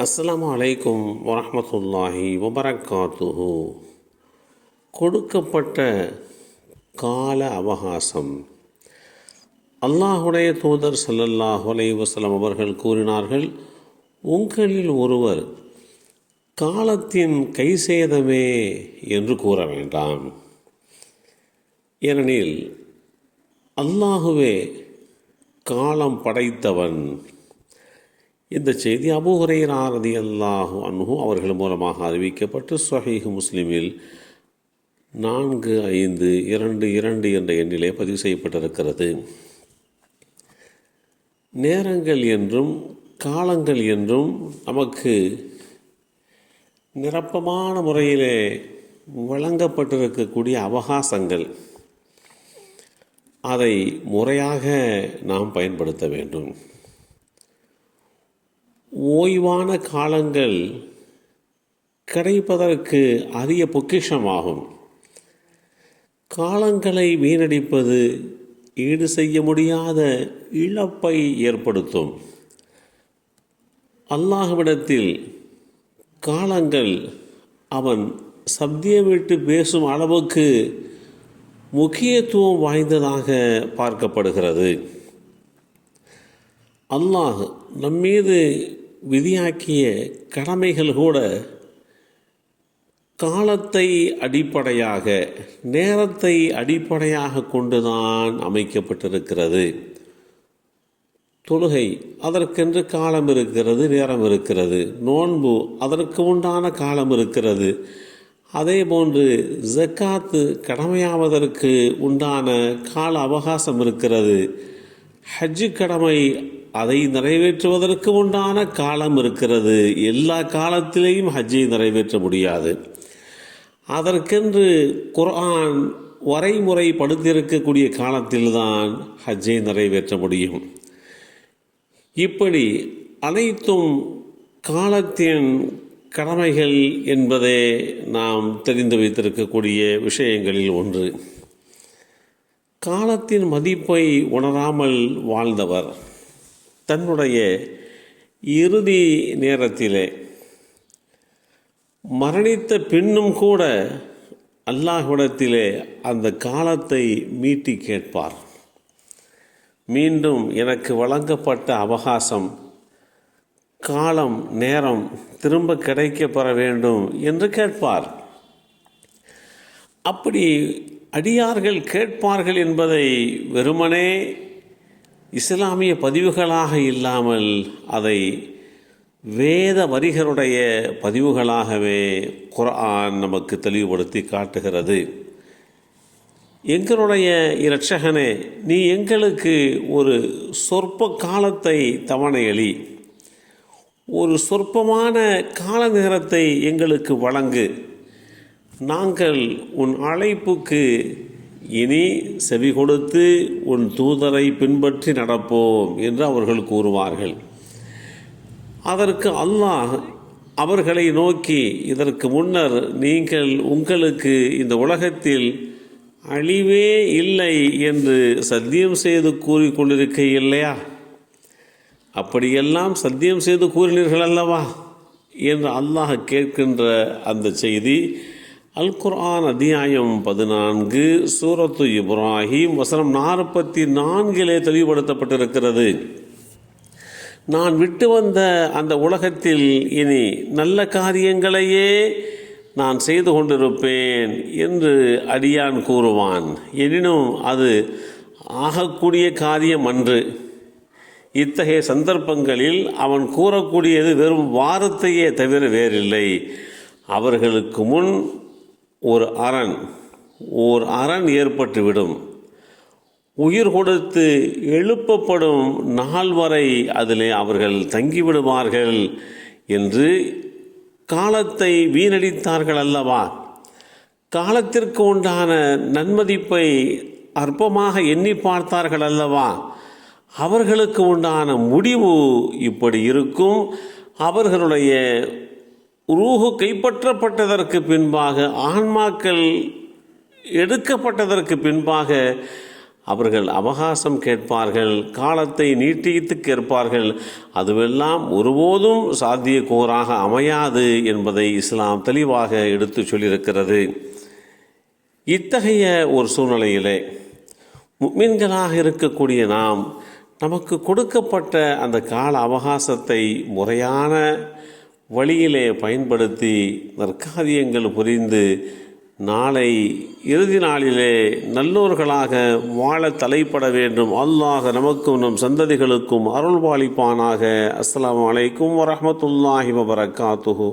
அஸ்ஸலாமு அலைக்கும் வரஹ்மத்துல்லாஹி வபரகாத்துஹு. கொடுக்கப்பட்ட கால அவகாசம். அல்லாஹுடைய தூதர் ஸல்லல்லாஹு அலைஹி வஸல்லம் அவர்கள் கூறினார்கள், உங்களில் ஒருவர் காலத்தின் கைசேதமே என்று கூற வேண்டாம். ஏனெனில் அல்லாஹுவே காலம் படைத்தவன். இந்த செய்தி அபூ ஹுரைரா ரலியல்லாஹு அன்ஹு அவர்கள் மூலமாக அறிவிக்கப்பட்டு ஸஹீஹ் முஸ்லிமில் 4522 என்ற எண்ணிலே பதிவு செய்யப்பட்டிருக்கிறது. நேரங்கள் என்றும் காலங்கள் என்றும் நமக்கு நிரப்பமான முறையிலே வழங்கப்பட்டிருக்கக்கூடிய அவகாசங்கள், அதை முறையாக நாம் பயன்படுத்த வேண்டும். ஓய்வான காலங்கள் கிடைப்பதற்கு அரிய பொக்கிஷமாகும். காலங்களை வீணடிப்பது ஈடு செய்ய முடியாத இழப்பை ஏற்படுத்தும். அல்லாஹ்விடத்தில் காலங்கள் அவன் சப்தியமிட்டு பேசும் அளவுக்கு முக்கியத்துவம் வாய்ந்ததாக பார்க்கப்படுகிறது. அல்லாஹ் நம்மீது விதியாக்கிய கடமைகள் கூட காலத்தை அடிப்படையாக, நேரத்தை அடிப்படையாக கொண்டுதான் அமைக்கப்பட்டிருக்கிறது. தொழுகை அதற்கென்று காலம் இருக்கிறது, நேரம் இருக்கிறது. நோன்பு அதற்கு உண்டான காலம் இருக்கிறது. அதே போன்று ஜக்காத்து கடமையாவதற்கு உண்டான கால அவகாசம் இருக்கிறது. ஹஜ்ஜு கடமை அதை நிறைவேற்றுவதற்கு உண்டான காலம் இருக்கிறது. எல்லா காலத்திலேயும் ஹஜ்ஜை நிறைவேற்ற முடியாது. அதற்கென்று குர்ஆன் வரைமுறைப்படுத்தியிருக்கக்கூடிய காலத்தில்தான் ஹஜ்ஜை நிறைவேற்ற முடியும். இப்படி அனைத்தும் காலத்தின் கடமைகள் என்பதே நாம் தெரிந்து வைத்திருக்கக்கூடிய விஷயங்களில் ஒன்று. காலத்தின் மதிப்பை உணராமல் வாழ்ந்தவர் தன்னுடைய இறுதி நேரத்திலே மரணித்த பின்னும் கூட அல்லாஹ்விடத்திலே அந்த காலத்தை மீட்டி கேட்பார். மீண்டும் எனக்கு வழங்கப்பட்ட அவகாசம், காலம், நேரம் திரும்ப கிடைக்கப்பெற வேண்டும் என்று கேட்பார். அப்படி அடியார்கள் கேட்பார்கள் என்பதை வெறுமனே இஸ்லாமிய பதிவுகளாக இல்லாமல் அதை வேத வரிகளுடைய பதிவுகளாகவே குர்ஆன் நமக்கு தெளிவுபடுத்தி காட்டுகிறது. எங்களுடைய இரட்சகனே, நீ எங்களுக்கு ஒரு சொற்ப காலத்தை தவணையளி, ஒரு சொற்பமான கால நேரத்தை எங்களுக்கு வழங்கு. நாங்கள் உன் அழைப்புக்கு இனி செவி கொடுத்து உன் தூதரை பின்பற்றி நடப்போம் என்று அவர்கள் கூறுவார்கள். அதற்கு அல்லாஹ் அவர்களை நோக்கி, இதற்கு முன்னர் நீங்கள் உங்களுக்கு இந்த உலகத்தில் அழிவே இல்லை என்று சத்தியம் செய்து கூறிக்கொண்டிருக்க இல்லையா? அப்படியெல்லாம் சத்தியம் செய்து கூறினீர்கள் அல்லவா என்று அல்லாஹ் கேட்கின்ற அந்த செய்தி அல் குர்ஆன் அத்தியாயம் 14 சூரத்து இப்ராஹிம் வசனம் 44 தெளிவுபடுத்தப்பட்டிருக்கிறது. நான் விட்டு வந்த அந்த உலகத்தில் இனி நல்ல காரியங்களையே நான் செய்து கொண்டிருப்பேன் என்று அடியான் கூறுவான். எனினும் அது ஆகக்கூடிய காரியம் அன்று. இத்தகைய சந்தர்ப்பங்களில் அவன் கூறக்கூடியது வெறும் வார்த்தையே தவிர வேறில்லை. அவர்களுக்கு முன் ஓர் அரண் ஏற்பட்டுவிடும். உயிர் கொடுத்து எழுப்பப்படும் நாள் வரை அதிலே அவர்கள் தங்கிவிடுவார்கள் என்று காலத்தை வீணடித்தார்கள் அல்லவா? காலத்திற்கு உண்டான நன்மதிப்பை அற்பமாக எண்ணி பார்த்தார்கள் அல்லவா? அவர்களுக்கு உண்டான முடிவு இப்படி இருக்கும். அவர்களுடைய ரூஹு கைப்பற்றப்பட்டதற்கு பின்பாக, ஆன்மாக்கள் எடுக்கப்பட்டதற்கு பின்பாக அவர்கள் அவகாசம் கேட்பார்கள், காலத்தை நீட்டித்து கேட்பார்கள். அதுவெல்லாம் ஒருபோதும் சாத்தியக்கூறாக அமையாது என்பதை இஸ்லாம் தெளிவாக எடுத்து சொல்லியிருக்கிறது. இத்தகைய ஒரு சூழ்நிலையிலே முஃமின்களாக இருக்கக்கூடிய நாம் நமக்கு கொடுக்கப்பட்ட அந்த கால அவகாசத்தை முறையான வழியிலே பயன்படுத்தி நற்காரியங்கள் புரிந்து நாளை இறுதி நாளிலே நல்லோர்களாக வாழ தலைப்பட வேண்டும். அல்லாஹ் நமக்கும் நம் சந்ததிகளுக்கும் அருள்பாலிப்பானாக. அஸ்ஸலாமு அலைக்கும் வரஹ்மத்துல்லாஹி வபரகாத்துஹு.